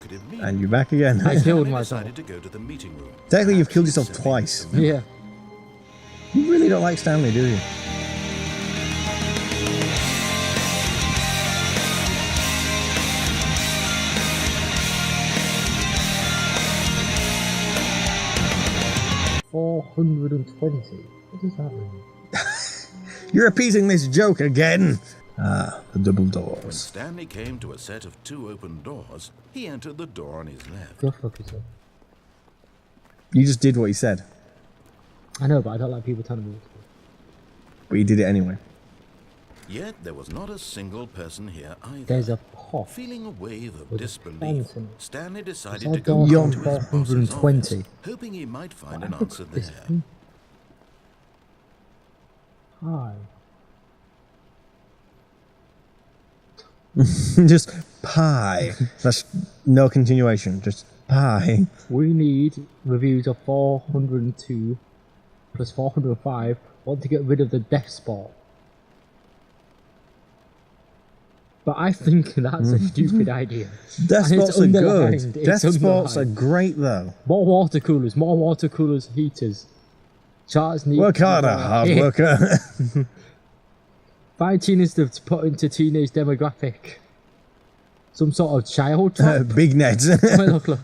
executive meeting. And you're back again. I killed Stanley myself. decided to go to the meeting room. Technically, you've killed yourself twice. Yeah. You really don't like Stanley, do you? $420. What does that mean? You're repeating this joke again. Ah, the double When doors. Stanley came to a set of 2 open doors, he entered the door on his left. Go fuck yourself. You just did what he said, I know, but I don't like people telling me what to do. but you did it anyway. Yet there was not a single person here either. There's a pot. Feeling a wave of With a disbelief, fountain. Stanley Is decided that to go door into his boss's 420? office, hoping he might find an Look answer at this there. thing. Hi. Just pie. That's no continuation. Just pie. We need reviews of 402 plus 405. Want to get rid of the death spot. But I think that's a stupid idea. Death And it's spots are good. underlined, it's Death spots are underlined. great though. More water coolers, heaters. Charts need Work harder, hard worker. 5 teenagers to put into teenage demographic. Some sort of child trap. Big net. Look.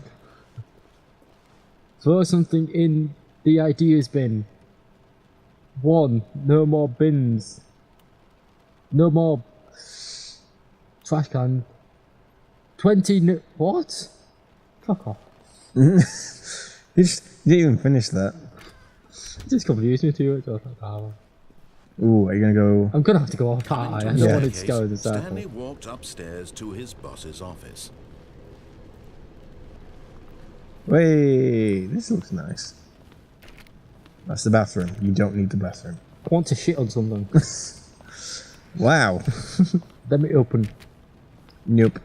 Throw something in the ideas bin. 1. No more bins. No more trash can. 20. What? Fuck off. You didn't even finish that. It just confused me too much. Ooh, are you gonna go? I'm gonna have to go off part. I don't Yeah. want it to go in the Stanley circle. walked upstairs to his boss's office. Wait, this looks nice. That's the bathroom. You don't need the bathroom. I want to shit on something. Wow. Let me open. Nope.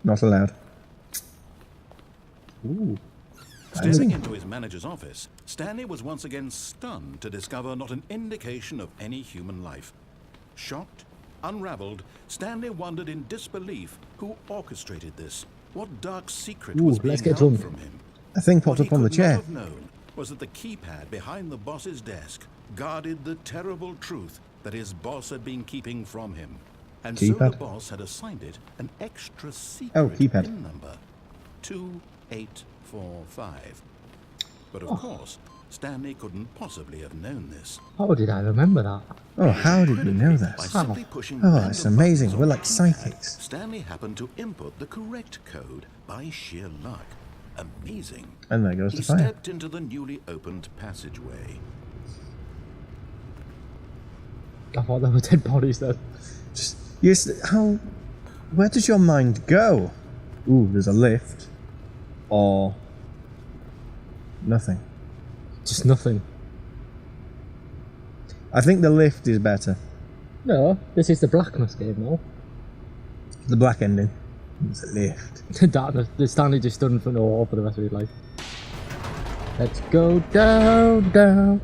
Not allowed. Ooh. Stepping into his manager's office, Stanley was once again stunned to discover not an indication of any human life. Shocked, unraveled, Stanley wondered in disbelief who orchestrated this. What dark secret Ooh, was being let's get held drunk. from him? A thing popped What he up on the could not chair. have known was that the keypad behind the boss's desk guarded the terrible truth that his boss had been keeping from him. And so Keypad? the boss had assigned it an extra secret keypad. PIN number, 2845. But of Oh. course, Stanley couldn't possibly have known this. How did I remember that? Oh, how did we know By that? simply pushing Oh, random it's amazing. buttons We're on like the keypad, psychics. Stanley happened to input the correct code by sheer luck. Amazing. And there goes He the fire. stepped into the newly opened passageway. I thought there were dead bodies then. Just, yes, how... Where does your mind go? Ooh, there's a lift. Or... nothing. Just nothing. I think the lift is better. No, this is the blackness game now. The black ending. It's a lift. Darkness. The Stanley just stood in front of the wall for the rest of his life. Let's go down, down.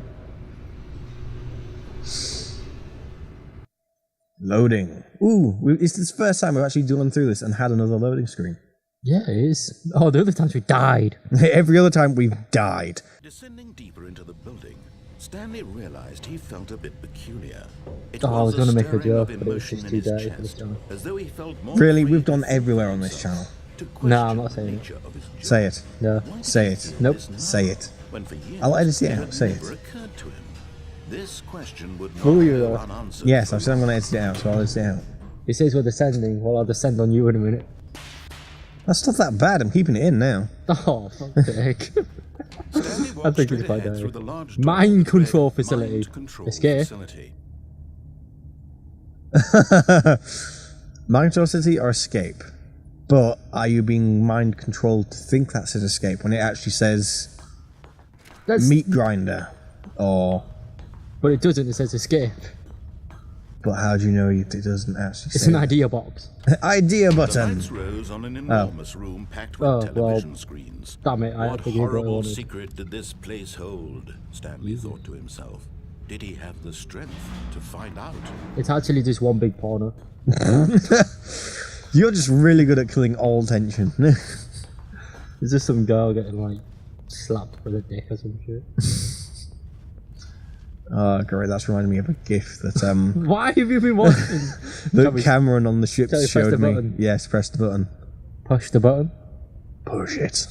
Loading. Ooh, it's the first time we've actually gone through this and had another loading screen. Yeah, it is. Oh, the other times we died. Every other time we've died. Descending deeper into the building, Stanley realized he felt a bit peculiar. It Oh, I was the going to make a stirring of joke, but it was emotion just in too his dirty for this chest, channel. as though he felt more Really, free we've to gone think everywhere for on this himself, channel. to No, I'm question not saying the it. nature of his job. Say it. No. Why did Say he it. do Nope. this now, Say it. when for years I'll edit it had out. Say never it. occurred to him? This question would not Who are you, go though? unanswered Yes, for I've said I'm long. going to edit it out, so I'll edit it out. It says we're descending. Well, I'll descend on you in a minute. That's not that bad. I'm keeping it in now. Oh, fuck's sake. Stanley I walked think straight it's quite ahead dirty. through the large door Mind that read, control facility. Mind control Escape. facility. Mind control city or escape? But are you being mind controlled to think that says escape when it actually says That's, meat grinder? Or... but it doesn't. It says escape. But how do you know it doesn't actually It's say an that? idea box. Idea The button! lights rose on an enormous room packed with Oh, television well, screens. damn it, I What figured what I horrible wanted. secret did this place hold? Stanley thought to himself. Did he have the strength to find out? It's actually just one big porno. You're just really good at killing all tension. Is this some girl getting like slapped with a dick or some shit? Oh, great, that's reminding me of a GIF that Why have you been watching? that Cameron on the ship shall we press showed the me. button? Yes, press the button. Push the button. Push it.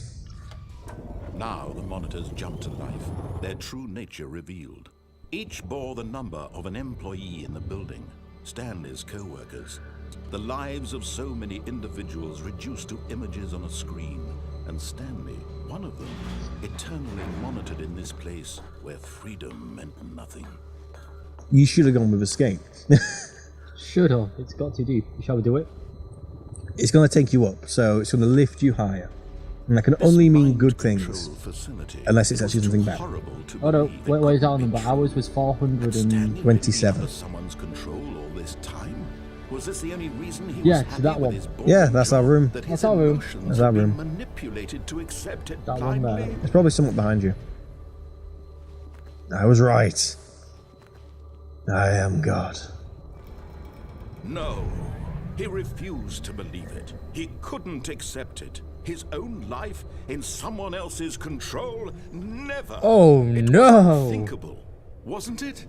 Now the monitors jumped to life, their true nature revealed. Each bore the number of an employee in the building, Stanley's co-workers. The lives of so many individuals reduced to images on a screen, and Stanley, one of them, eternally monitored in this place where freedom meant nothing. You should have gone with escape. Shut up, it's got too deep. Shall we do it? It's going to take you up, so it's going to lift you higher. And that can only mean good things, unless it's actually something bad. Oh no, wait, is that on number? Ours was 427. Someone's control all this time? Was this the only reason he Yeah, was to that happy with one. his boring Yeah, that's our job, room. that his That's our room. emotions That's our had been room. manipulated to accept it That one there. blindly? There's probably someone behind you. I was right. I am God. No, he refused to believe it. He couldn't accept it. His own life in someone else's control? Never. Oh It no! was unthinkable, wasn't it?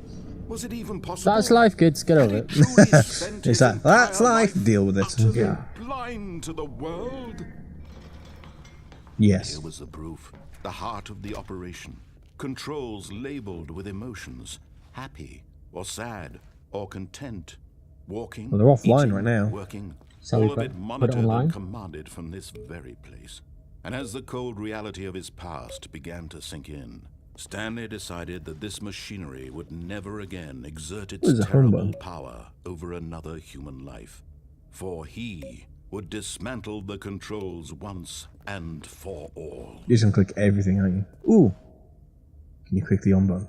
Was it even possible? That's life, kids. Get Had over he it. truly spent his It's like, that's entire life, deal with it. utterly Yeah. blind to the world? Yes. Here was the proof. The heart of the operation. Controls labeled with emotions. Happy or sad or content. Walking, Well, they're offline eating, right now. working. Shall we All of put it it monitored online? and commanded from this very place. And as the cold reality of his past began to sink in, Stanley decided that this machinery would never again exert its What is a terrible humbug? power over another human life. For he would dismantle the controls once and for all. You're just going to click everything, aren't you? Ooh. Can you click the on button?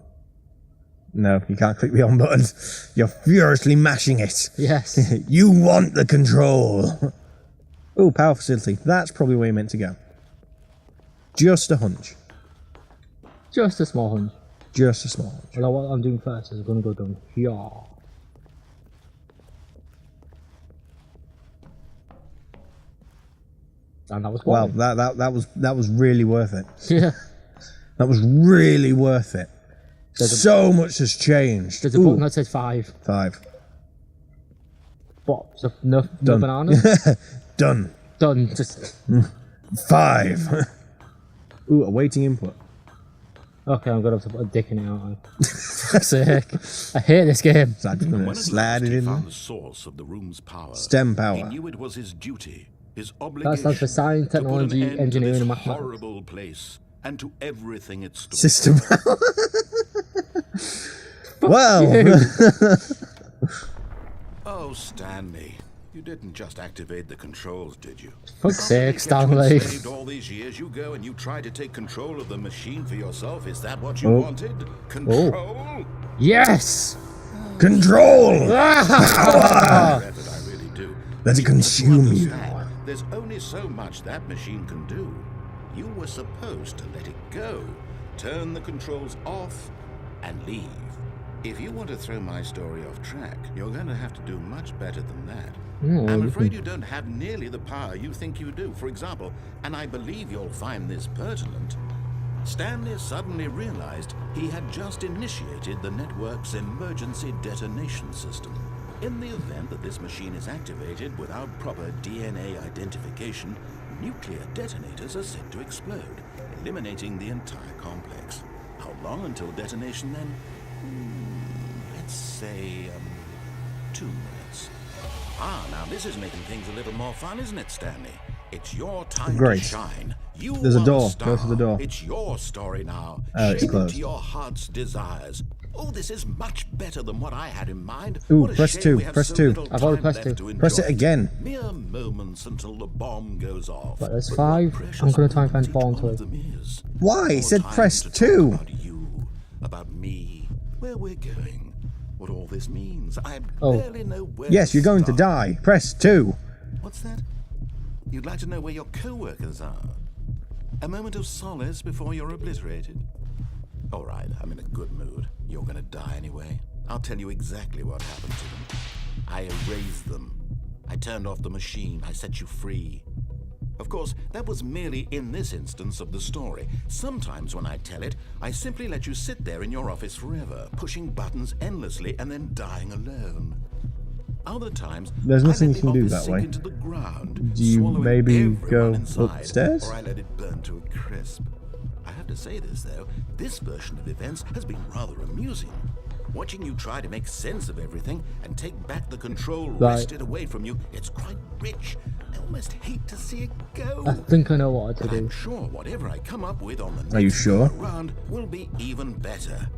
No, you can't click the on button. You're furiously mashing it. Yes. You want the control. Ooh, power facility. That's probably where you're meant to go. Just a hunch. Just a small hunch. Just a small hunch. Well, what I'm doing first is I'm gonna go down here. And that was Wow, one. that was really worth it. Yeah. That was really worth it. There's a- So much has changed. There's a Ooh, button that says 5. 5. What? So no Done. bananas? Done. Done. Just 5. Ooh, awaiting input. okay. I'm gonna have to put a dick in it, aren't I? For fuck's sake! I hate this game. So I'm just When gonna at slide last it he in found there. the source of the room's power, STEM he power. knew it was his duty, his That obligation, stands for science, to put an technology, end to engineering, this and mathematics. horrible place and to everything it stood System for. power. Well, Oh, Stanley, you didn't just activate the controls, did you? Fuck's After sake, they kept you Stanley. enslaved all these years, you go and you try to take control of the machine for yourself. Is that what you Oh. wanted? Control? Yes. control. Regret it, I really do. Let it You need to consume you. understand, there's only so much that machine can do. You were supposed to let it go, turn the controls off, and leave. If you want to throw my story off track, you're going to have to do much better than that. I'm afraid you don't have nearly the power you think you do. For example, and I believe you'll find this pertinent, Stanley suddenly realized he had just initiated the network's emergency detonation system. In the event that this machine is activated without proper DNA identification, nuclear detonators are set to explode, eliminating the entire complex. How long until detonation then? Let's say, 2 minutes. Ah, now this is making things a little more fun, isn't it, Stanley? It's your time Great. to shine. You There's a are door. the star. Go through the door. It's your story now. Oh, it's Shape it closed. to your heart's desires. Oh, this is much better than what I had in mind. Ooh, What a press shame 2, we have press so 2. little I've already time pressed left 2. to Press it enjoy again. Mere moments until the bomb goes off. Right, there's But 5. what precious I'm gonna try and moment find 4 each and one of 2. them is. Why? It More said time press to talk 2. About you, about me, where we're going, what all this means. I Oh. barely know where. Yes, you're going to start. die. Press 2. What's that? You'd like to know where your co-workers are? A moment of solace before you're obliterated? All right, I'm in a good mood. You're gonna die anyway. I'll tell you exactly what happened to them. I erased them. I turned off the machine. I set you free. Of course, that was merely in this instance of the story. Sometimes when I tell it, I simply let you sit there in your office forever, pushing buttons endlessly and then dying alone. Other times, There's nothing I you let can the do office that sink way. into the ground, Do you swallowing maybe everyone go inside, upstairs? or I let it burn to a crisp. I have to say this, though, this version of events has been rather amusing. Watching you try to make sense of everything and take back the control wrested away from you, it's quite rich. I almost hate to see it go. I think I know what to But do. I'm sure whatever I come up with on the next Are you sure? go around will be even better.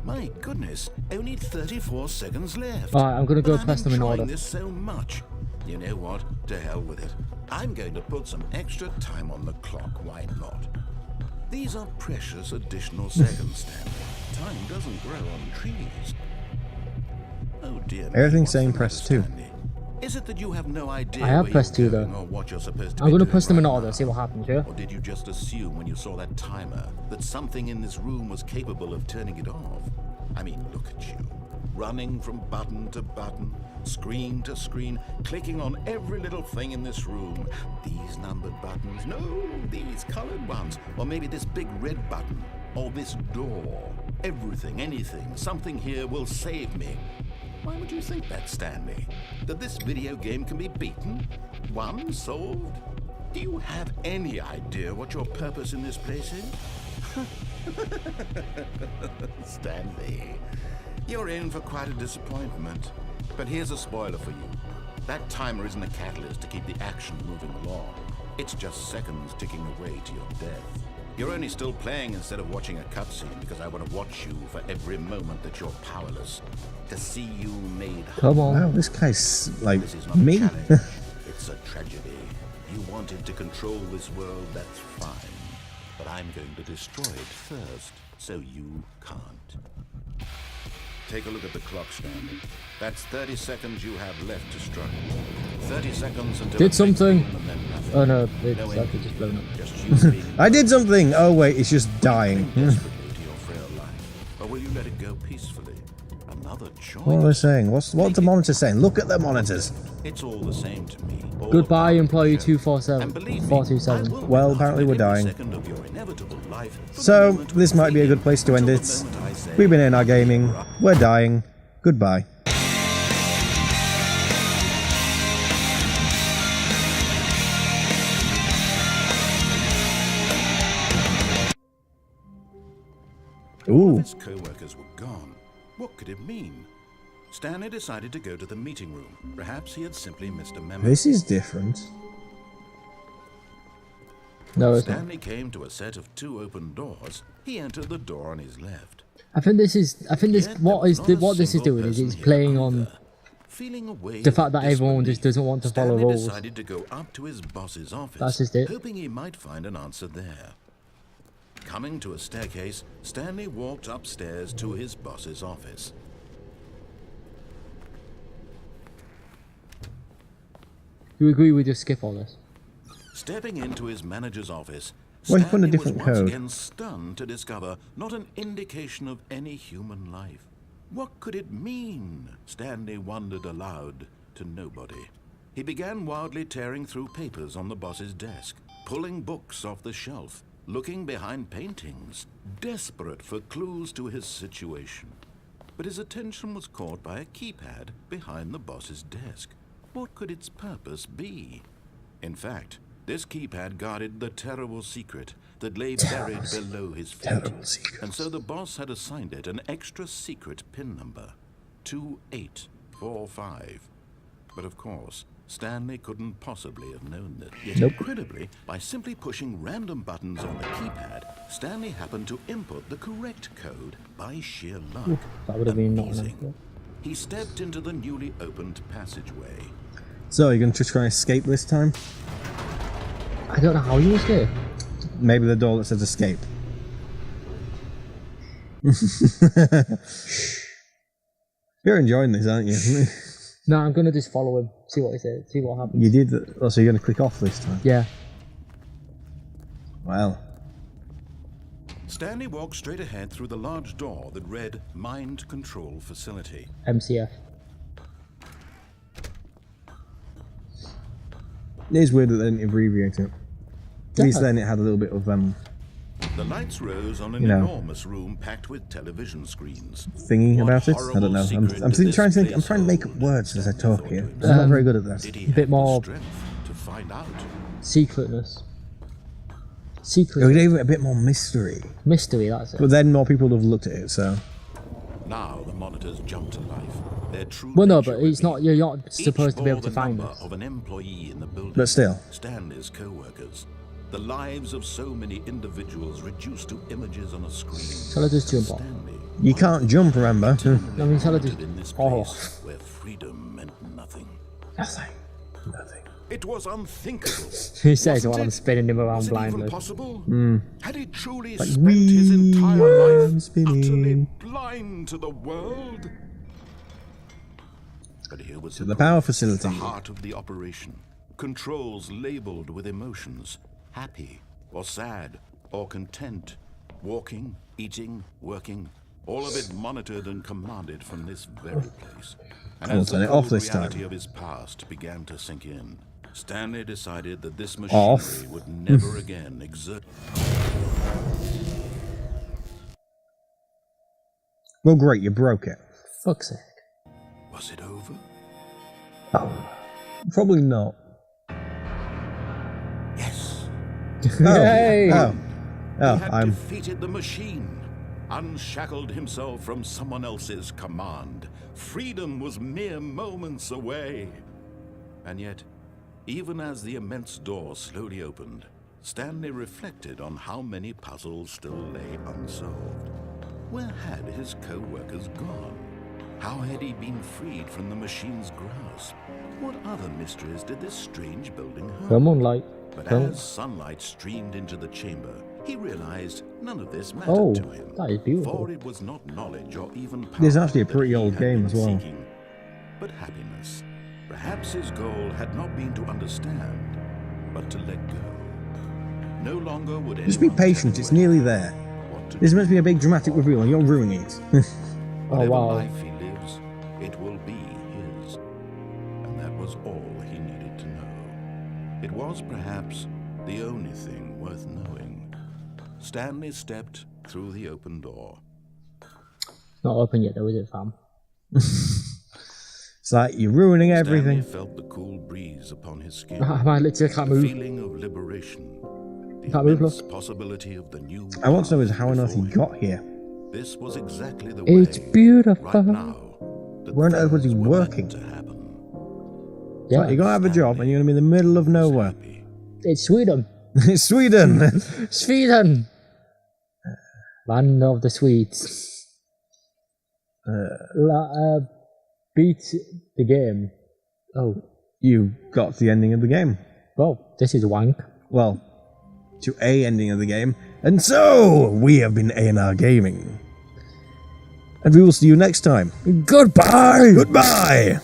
My goodness, only 34 seconds left. Alright, I'm gonna go But press them in enjoying order. this so much. You know what? To hell with it. I'm going to put some extra time on the clock. Why not? These are precious additional seconds, Stanley. Time doesn't grow on trees. Oh dear me, Everything's what's saying the press matter, 2. Stanley? Is it that you have no idea I have where pressed you're 2 going though. or what you're supposed to I'm be gonna doing press them in right order, now? see what happens, yeah? Or did you just assume when you saw that timer that something in this room was capable of turning it off? I mean, look at you. Running from button to button, screen to screen, clicking on every little thing in this room. These numbered buttons, no, these colored ones. Or maybe this big red button, or this door. Everything, anything, something here will save me. Why would you think that, Stanley? That this video game can be beaten? Won? Solved? Do you have any idea what your purpose in this place is? Stanley, you're in for quite a disappointment. But here's a spoiler for you. That timer isn't a catalyst to keep the action moving along. It's just seconds ticking away to your death. You're only still playing instead of watching a cutscene because I want to watch you for every moment that you're powerless. To see you made Come on. Wow, this guy's like This is not me. a challenge. It's a tragedy. You wanted to control this world, that's fine. But I'm going to destroy it first, so you can't. Take a look at the clock, Stanley. That's 30 seconds you have left to struggle. 30 seconds until... Did something. and then nothing. Oh no, it's No actually just blown up. Just you being I did something. Oh wait, it's just dying. desperately to your frail life. Or will you let it go peacefully? Another choice. What are they saying? What's the monitor saying? Look at the monitors. It's all the same to me. All Goodbye, about employee the show. 247. And believe me, 427. I will Well, be apparently we're laughing at every dying. second of your inevitable life from So, the moment this we might be a begin good place to end until it. the moment I say, We've been in our gaming. We're dying. Goodbye. All of Ooh, his co-workers were gone. What could it mean? Stanley decided to go to the meeting room. Perhaps he had simply missed a memo. this is different. No, it's not. Stanley came to a set of 2 open doors. He entered the door on his left. I think this Yet there what was not a this is single doing is person it's here playing on either. Feeling a wave the fact of that everyone just disbelief, doesn't want to follow Stanley rules. decided to go up to his boss's office, That's just it. hoping he might find an answer there. Coming to a staircase, Stanley walked upstairs to his boss's office. You agree we just skip all this? Stepping into his manager's office, Well, he put in a Stanley was different once code. again stunned to discover not an indication of any human life. What could it mean? Stanley wondered aloud to nobody. He began wildly tearing through papers on the boss's desk, pulling books off the shelf, looking behind paintings, desperate for clues to his situation. But his attention was caught by a keypad behind the boss's desk. What could its purpose be? In fact, this keypad guarded the terrible secret that lay buried below his feet. Terrible secret. And so the boss had assigned it an extra secret PIN number, 2845. But of course, Stanley couldn't possibly have known that. Yet Nope. incredibly, by simply pushing random buttons on the keypad, Stanley happened to input the correct code by sheer luck. That would have been not Amazing. enough. He stepped into the newly opened passageway. So, you're going to try and escape this time? I don't know how you escape. Maybe the door that says escape. You're enjoying this, aren't you? No, I'm gonna just follow him. See what he says. See what happens. You did. Oh, so you're going to click off this time? Yeah. Well, Stanley walked straight ahead through the large door that read Mind Control Facility. MCF. It is weird that they didn't abbreviate it. At least then it had a little bit of The lights rose on an You know. enormous room packed with television screens. thingy What about it. I horrible don't know. secret I'm did trying to this think. I'm trying to make up place words hold as I that talk he here. thought I'm not very good at that. Did he A bit have the more- strength to find out? Secretness. It Secret. gave it a bit more mystery. Mystery, that's it. But then more people would have looked at it, so. Now the monitors jumped to life. Their true Well, no, nature but it's not. revealed. You're not supposed to be Each able to bore the find number us. of an employee in the building. But still. Stanley's co-workers. The lives of so many individuals reduced to images on a screen. Shall I just jump off? Stanley You can't jump, remember? I mean, shall I just... in this Oh, place where freedom meant nothing. Nothing. Nothing. It was unthinkable. he says Wasn't while I'm it? spinning him around Was it even blindly. possible? Had he truly Like, spent his entire wee, life spinning. utterly blind to the world? But here was The power facility. the heart of the operation. Controls labeled with emotions. Happy or sad or content. Walking, eating, working. All of it monitored and commanded from this very place. And I'll as turn the it off cold this time. reality of his past began to sink in, Stanley decided that this Off. machinery would never again exert. Well, great, you broke it. Fuck's sake. Was it over? Probably not. Yes. Oh, Yay! oh, He oh, had I'm. defeated the machine, unshackled himself from someone else's command. Freedom was mere moments away. And yet, even as the immense door slowly opened, Stanley reflected on how many puzzles still lay unsolved. Where had his co-workers gone? How had he been freed from the machine's grasp? What other mysteries did this strange building hold? Come on, light. But Don't- as sunlight streamed into the chamber, he realized none of this mattered Oh, to him. that is beautiful. For it was not knowledge or even power. This is actually a that pretty he old had game been as well. seeking, but happiness. Perhaps his goal had not been to understand, but to let go. No longer would Just be anyone tell patient, him it's where nearly to go, there. what to This is do. meant to be a big dramatic reveal, and you're ruining it. Oh, Whatever wow. life he lives, it will be his. And that was all he needed to know. It was perhaps the only thing worth knowing. Stanley stepped through the open door. Not open yet, though, is it, fam? It's like you're ruining everything. Stanley felt the cool breeze upon his skin. I literally can't The move. feeling of liberation. The Can't move, immense look. possibility of the new I want to know is path how on earth he before him. got here. This was exactly the It's way. beautiful. Right now, that Where on earth was he things were meant working? to happen. Yeah, Like, you're gonna have a job and you're gonna be in the middle of nowhere. Happy. it's Sweden. It's Sweden! Sweden! Land of the Swedes. Beat the game. Oh, You got to the ending of the game. well, this is wank. Well, to a ending of the game. And so, we have been A&R Gaming. And we will see you next time. Goodbye! Goodbye!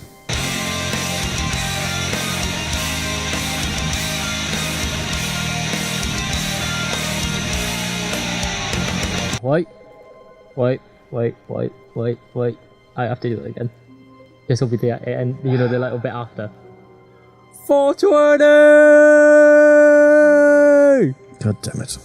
Wait. I have to do it again. This will be the end, you know, the little bit after. 420! God damn it.